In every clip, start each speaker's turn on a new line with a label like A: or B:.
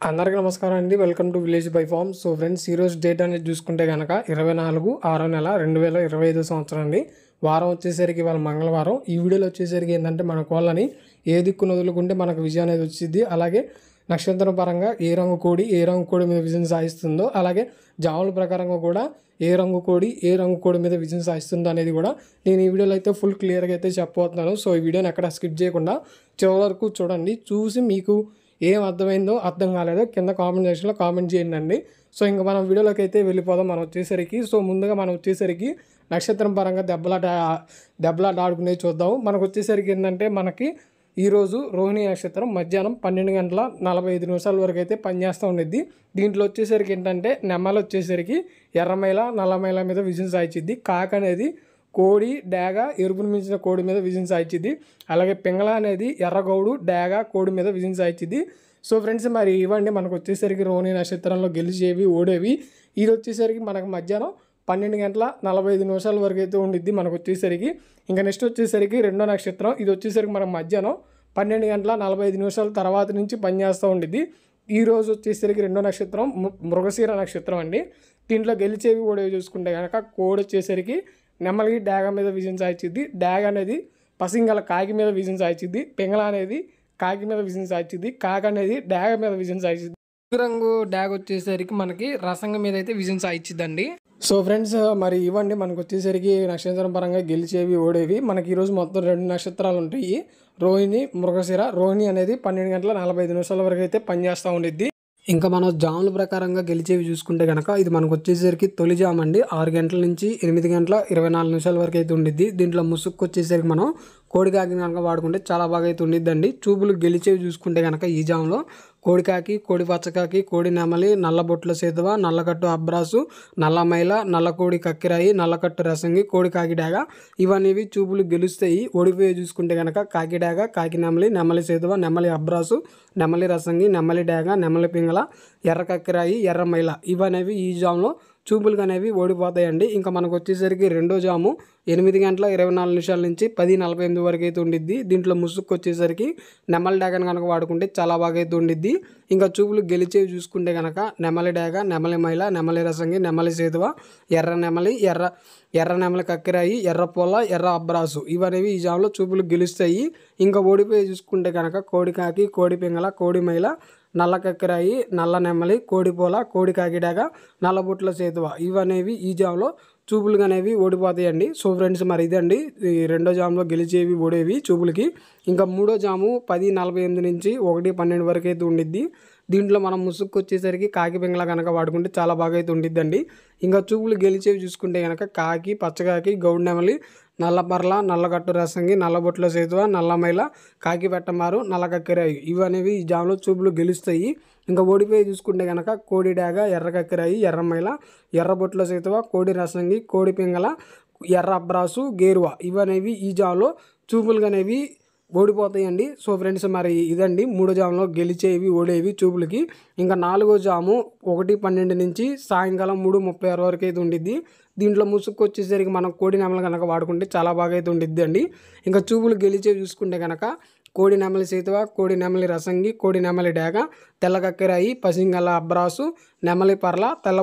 A: అందరికీ నమస్కారం అండి. Welcome to village by farm. So friends, ఈరోజు డేట్ అనేది చూసుకుంటే కనుక 24/6/2025 సంవత్సరం అండి. వారం వచ్చేసరికి ఇవాళ మంగళవారం. ఈ వీడియోలో వచ్చేసరికి ఏంటంటే మన కోళ్ళని ఏ దిక్కును వదులుకుంటే మనకు విజయం అనేది వచ్చింది, అలాగే నక్షత్రం పరంగా ఏ రంగు కోడి మీద విజయం సాధిస్తుందో, అలాగే జాముల ప్రకారంగా కూడా ఏ రంగు కోడి మీద విజయం సాధిస్తుందో అనేది కూడా నేను ఈ వీడియోలో అయితే ఫుల్ క్లియర్గా అయితే చెప్పబోతున్నాను. సో ఈ వీడియోని ఎక్కడ స్కిప్ చేయకుండా చివరి వరకు చూడండి. చూసి మీకు ఏం అర్థమైందో అర్థం కాలేదో కింద కామెంట్ సెక్షన్లో కామెంట్ చేయండి. సో ఇంకా మనం వీడియోలోకి అయితే వెళ్ళిపోదాం. మనం వచ్చేసరికి ముందుగా మనం వచ్చేసరికి నక్షత్రం పరంగా దెబ్బలాట ఆడుకునేది చూద్దాం. మనకు వచ్చేసరికి ఏంటంటే మనకి ఈరోజు రోహిణి నక్షత్రం మధ్యాహ్నం 12:45 వరకు అయితే పనిచేస్తూ ఉండిద్ది. దీంట్లో వచ్చేసరికి ఏంటంటే నెమ్మలు వచ్చేసరికి ఎర్రమైల నల్లమైల మీద విజయం సాధించిద్ది. కాక అనేది కోడి డేగ ఎరుపును మించిన కోడి మీద విజయం సాధించిద్ది. అలాగే పింగళ అనేది ఎర్రగౌడు డేగ కోడి మీద విజయం సాధించిద్ది. సో ఫ్రెండ్స్, మరి ఇవ్వండి మనకు వచ్చేసరికి రోహిణి నక్షత్రంలో గెలిచేవి ఓడేవి. ఇది వచ్చేసరికి మనకు మధ్యాహ్నం 12:45 వరకు అయితే ఉండిద్ది. మనకు వచ్చేసరికి ఇంకా నెక్స్ట్ వచ్చేసరికి రెండో నక్షత్రం. ఇది వచ్చేసరికి మనకు మధ్యాహ్నం 12:45 తర్వాత నుంచి పనిచేస్తూ ఉండిద్ది. ఈరోజు వచ్చేసరికి రెండో నక్షత్రం మృగశిర నక్షత్రం అండి. దీంట్లో గెలిచేవి ఓడేవి చూసుకుంటే కనుక కోడి వచ్చేసరికి నెమ్మలికి డాగ మీద విజయం సాధించిద్ది. డాగ అనేది పసింగల కాకి మీద విజయం సాధించిద్ది. పింగళ అనేది కాకి మీద విజయం సాధించిద్ది. కాక అనేది డాగ మీద విజయం సాధించిద్ది. రంగు డాగ్ వచ్చేసరికి మనకి రసంగ మీద అయితే విజయం సాధించిద్దండి. సో ఫ్రెండ్స్, మరి ఇవ్వండి మనకు వచ్చేసరికి నక్షత్రం పరంగా గెలిచేవి ఓడేవి. మనకి ఈరోజు మొత్తం 2 నక్షత్రాలు ఉంటాయి, రోహిణి మృగశిర. రోహిణి అనేది 12:45 వరకు అయితే పనిచేస్తూ ఉండిద్ది. ఇంకా మనం జాముల ప్రకారంగా గెలిచేవి చూసుకుంటే కనుక ఇది మనకు వచ్చేసరికి తొలి జామ్ అండి. 6 గంటల నుంచి 8:24 వరకు అయితే ఉండిద్ది. దీంట్లో ముసుక్కు వచ్చేసరికి మనం కోడికాకి కనుక వాడుకుంటే చాలా బాగా అయితే ఉండిద్దండి. చూపులు గెలిచేవి చూసుకుంటే కనుక ఈ జాములో కోడికాకి, కోడి పచ్చకాకి, కోడి నెమలి, నల్లబొట్ల సేతువ, నల్లకట్టు అబ్రాసు, నల్లమైల, నల్లకోడి కక్కిరాయి, నల్లకట్టు రసంగి, కోడి కాకి డాగ ఇవన్నీ చూపులు గెలుస్తాయి. ఓడిపోయి చూసుకుంటే కనుక కాకి డాగ, కాకి నెమలి, నెమలి సేతువ, నెమలి అబ్రాసు, నెమలి రసంగి, నెమలి డాగ, నెమలి పింగళ, ఎర్ర కక్కిరాయి, ఎర్రమైల ఇవనేవి ఈ జాములో చూపులు అనేవి ఓడిపోతాయండి. ఇంకా మనకు వచ్చేసరికి రెండో జాము 8:24 నుంచి 10:48 వరకు అయితే ఉండిద్ది. దీంట్లో ముసుక్కు వచ్చేసరికి నెమలి డాగను కనుక వాడుకుంటే చాలా బాగా అయితే ఉండిద్ది. ఇంకా చూపులు గెలిచేవి చూసుకుంటే కనుక నెమలి డాగ, నెమలి మైల, నెమలి రసంగి, నెమలి సేతువ, ఎర్ర నెమలి, ఎర్ర నెమలి కక్కిరాయి, ఎర్ర పొల, ఎర్ర అబ్రాసు ఇవనేవి ఈ జాములో చూపులు గెలుస్తాయి. ఇంకా ఓడిపోయి చూసుకుంటే కనుక కోడి కాకి, కోడి పింగళ, కోడి మైల, నల్ల కక్కిరాయి, నల్ల నెమలి, కోడిపోల, కోడి కాకిడాగ, నల్లబొట్ల సేతువ ఇవనేవి ఈ జామ్లో చూపులు అనేవి ఓడిపోతాయండి. సో ఫ్రెండ్స్, మరి ఇదండి ఈ రెండో జామ్లో గెలిచేవి ఓడేవి చూపులకి. ఇంకా మూడో జాము 10:48 నుంచి 1:12 వరకు అయితే ఉండిద్ది. దీంట్లో మనం ముసుక్కు వచ్చేసరికి కాకి పింగళ కనుక వాడుకుంటే చాలా బాగా అయితే ఉండిద్దండి. ఇంకా చూపులు గెలిచేవి చూసుకుంటే కనుక కాకి, పచ్చకాకి, గౌడు నెమలి, నల్లపర్ల, నల్లకట్టు రసంగి, నల్లబొట్ల సేతువ, నల్లమైల, కాకి పెట్టమారు, నల్ల కక్కిరాయి ఇవనేవి ఈ జామ్లో చూపులు గెలుస్తాయి. ఇంకా ఓడిపోయి చూసుకుంటే కనుక కోడి డాగ, ఎర్ర కక్కిరాయి, ఎర్రమైల, ఎర్రబొట్ల సేతువ, కోడి రసంగి, కోడి పింగళ, ఎర్ర అబ్రాసు, గేరువ ఇవనేవి ఈ జామ్లో చూపులు అనేవి ఓడిపోతాయండి. సో ఫ్రెండ్స్, మరి ఇదండి మూడో జాములో గెలిచేవి ఓడేవి చూపులకి. ఇంకా నాలుగో జాము 1:12 నుంచి సాయంకాలం 3:36 వరకు అయితే ఉండిద్ది. దీంట్లో ముసుక్కు వచ్చేసరికి మనం కోడి నెమలి కనుక వాడుకుంటే చాలా బాగా అయితే ఉండిద్ది అండి. ఇంకా చూపులు గెలిచేవి చూసుకుంటే కనుక కోడి నెమలి సేతువ, కోడి నెమలి రసంగి, కోడి నెమలి డాగ, తెల్ల కక్కిరాయి, పసింగల అబ్రాసు, నెమలి పర్ల, తెల్ల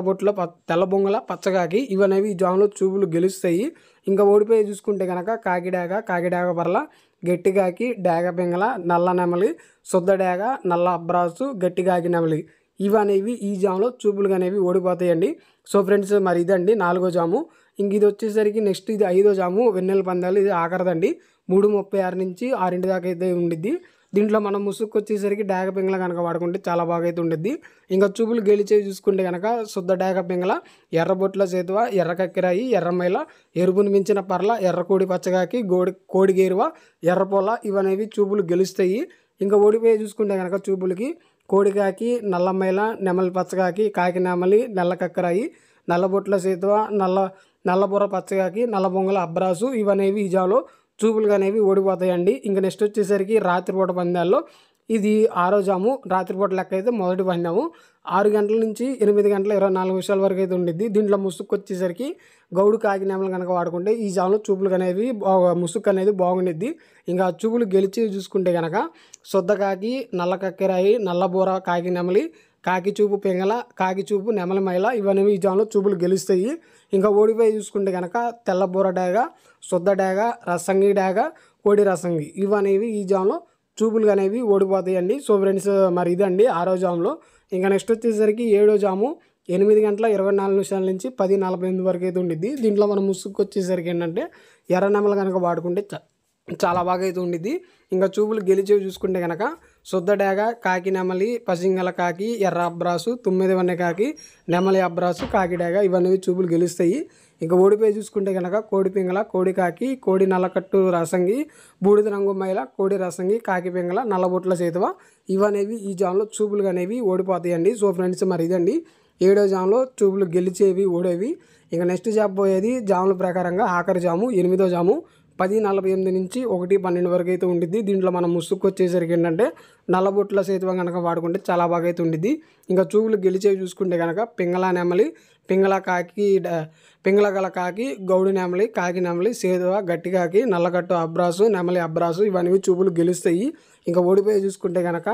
A: బొంగల, పచ్చకాకి ఇవనేవి ఈ జాములో చూపులు గెలుస్తాయి. ఇంకా ఓడిపోయి చూసుకుంటే కనుక కాకిడాగ పర్ల, గట్టిగాకి, డాగ పింగళ, నల్ల నెమలి, శుద్ధ డాగ, నల్ల అబ్రాసు, గట్టిగాకి నెమలి ఇవనేవి ఈ జాములో చూపులు అనేవి ఓడిపోతాయండి. సో ఫ్రెండ్స్, మరి ఇదండి నాలుగో జాము. ఇంక ఇది వచ్చేసరికి నెక్స్ట్ ఇది ఐదో జాము వెన్నెల పందాలు. ఇది ఆఖరిదండి. 3:36 నుంచి 6 దాకా అయితే ఉండిద్ది. దీంట్లో మనం ముసుక్కు వచ్చేసరికి డాగ పింగళ కనుక వాడుకుంటే చాలా బాగా అయితే ఉండిద్ది. ఇంకా చూపులు గెలిచేవి చూసుకుంటే కనుక శుద్ధ డాగ పింగళ, ఎర్రబొట్ల సేతువ, ఎర్ర కక్కిరాయి, ఎర్రమైల, ఎరుపును మించిన పర్ల, ఎర్రకోడి పచ్చగాకి, కోడి గేరువ, ఎర్రపొల ఇవనేవి చూపులు గెలుస్తాయి. ఇంకా ఓడిపోయి చూసుకుంటే కనుక చూపులకి కోడికాకి, నల్లమైల, నెమలి పచ్చకాకి, కాకి నెమలి, నల్ల కక్కరాయి, నల్లబొట్ల సేతువ, నల్లబుర్ర పచ్చకాకి, నల్ల బొంగల అబ్రాసు ఇవనేవి ఈ జాలో చూపులు అనేవి ఓడిపోతాయండి. ఇంకా నెక్స్ట్ వచ్చేసరికి రాత్రిపూట పందాల్లో ఇది 6వ జాము. రాత్రిపూట లెక్క అయితే మొదటి పందాము 6 గంటల నుంచి 8:24 వరకు అయితే ఉండిద్ది. దీంట్లో ముసుక్కు వచ్చేసరికి గౌడు కాకి నెమలు కనుక వాడుకుంటే ఈ జాములో చూపులు అనేవి ముసుక్కు అనేది బాగుండిద్ది. ఇంకా చూపులు గెలిచి చూసుకుంటే కనుక శుద్ధ కాకి, నల్ల కక్కెరాయి, నల్లబూర కాకి నెమలి, కాకి చూపు పింగళ, కాకి చూపు నెమలి మైల ఇవనేవి ఈ జామ్లో చూపులు గెలుస్తాయి. ఇంకా ఓడిపోయి చూసుకుంటే కనుక తెల్లబూర డాగ, శుద్ధ డాగ, రసంగి డాగ, కోడి రసంగి ఇవనేవి ఈ జామ్లో చూపులు అనేవి ఓడిపోతాయండి. సో ఫ్రెండ్స్ మరి ఇదండి 6వ జామ్లో. ఇంకా నెక్స్ట్ వచ్చేసరికి 7వ జాము 8:24 నుంచి 10:48 వరకు అయితే ఉండిద్ది. దీంట్లో మనం ముసుగు వచ్చేసరికి ఏంటంటే ఎర్ర నెమలు కనుక వాడుకుంటే చాలా బాగా అయితే ఉండిద్ది. ఇంకా చూపులు గెలిచేవి చూసుకుంటే కనుక శుద్ధ డాగ, కాకి నెమలి, పసింగల కాకి, ఎర్ర అబ్రాసు, తుమ్మిది వన్నె కాకి, నెమలి అబ్రాసు, కాకి డాగ ఇవన్నీ చూపులు గెలుస్తాయి. ఇంకా ఓడిపోయి చూసుకుంటే కనుక కోడి పింగళ, కోడి కాకి, కోడి నల్లకట్టు రసంగి, బూడిద రంగు మైల, కోడి రసంగి, కాకి పింగళ, నల్లబొట్ల చేతువ ఇవనేవి ఈ జామ్లో చూపులు అనేవి ఓడిపోతాయండి. సో ఫ్రెండ్స్ మరి ఇదండి 7వ జామ్లో చూపులు గెలిచేవి ఓడేవి. ఇంకా నెక్స్ట్ జాబ్ పోయేది జాముల ప్రకారంగా ఆఖరి జాము 8వ జాము 10:48 నుంచి 1:12 వరకు అయితే ఉండిద్ది. దీంట్లో మనం ముసుగు వచ్చేసరికి ఏంటంటే నల్లబొట్ల సేతువ కనుక వాడుకుంటే చాలా బాగా అయితే ఉండిద్ది. ఇంకా చూపులు గెలిచేవి చూసుకుంటే కనుక పింగళ నెమలి, పింగళ కాకి, పింగళ గల కాకి, గౌడు నెమలి, కాకి నెమలి, సేతువ, గట్టి కాకి, నల్లగట్టు అబ్రాసు, నెమలి అబ్రాసు ఇవన్నీ చూపులు గెలుస్తాయి. ఇంకా ఓడిపోయి చూసుకుంటే కనుక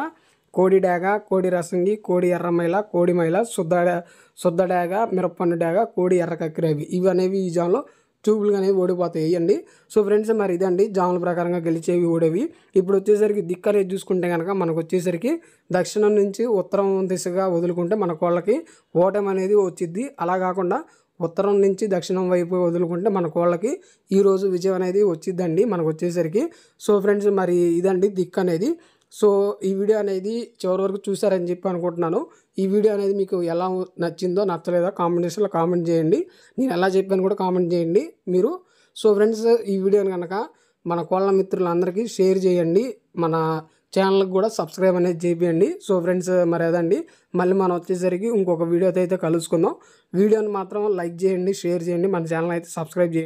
A: కోడి డాగ, కోడి రసంగి, కోడి ఎర్రమైల, కోడి మైల, శుద్ధ డాగ, మిరప్పన్ను డాగ, కోడి ఎర్ర కక్కిరవి ఇవనేవి ఈ జామ్లో చూపులు అనేవి ఓడిపోతాయి అండి. సో ఫ్రెండ్స్ మరి ఇదండి జాముల ప్రకారంగా గెలిచేవి ఓడేవి. ఇప్పుడు వచ్చేసరికి దిక్కు అనేది చూసుకుంటే కనుక మనకు వచ్చేసరికి దక్షిణం నుంచి ఉత్తరం దిశగా వదులుకుంటే మన కోళ్ళకి ఓటమి అనేది వచ్చిద్ది. అలా కాకుండా ఉత్తరం నుంచి దక్షిణం వైపు వదులుకుంటే మన కోళ్ళకి ఈరోజు విజయం అనేది వచ్చిద్దండి మనకు వచ్చేసరికి. సో ఫ్రెండ్స్ మరి ఇదండి దిక్కు అనేది. సో ఈ వీడియో అనేది చివరి వరకు చూసారని చెప్పి అనుకుంటున్నాను. ఈ వీడియో అనేది మీకు ఎలా నచ్చిందో నచ్చలేదో కామెంట్స్లో కామెంట్ చేయండి. నేను ఎలా చెప్పాను కూడా కామెంట్ చేయండి మీరు. సో ఫ్రెండ్స్ ఈ వీడియోని కనుక మన కోళ్ళ మిత్రులందరికీ షేర్ చేయండి. మన ఛానల్కి కూడా సబ్స్క్రైబ్ అనేది చేయండి. సో ఫ్రెండ్స్ మరి అదండి మళ్ళీ మనం వచ్చేసరికి ఇంకొక వీడియోతో అయితే కలుసుకుందాం. వీడియోని మాత్రం లైక్ చేయండి, షేర్ చేయండి, మన ఛానల్ అయితే సబ్స్క్రైబ్ చేయండి.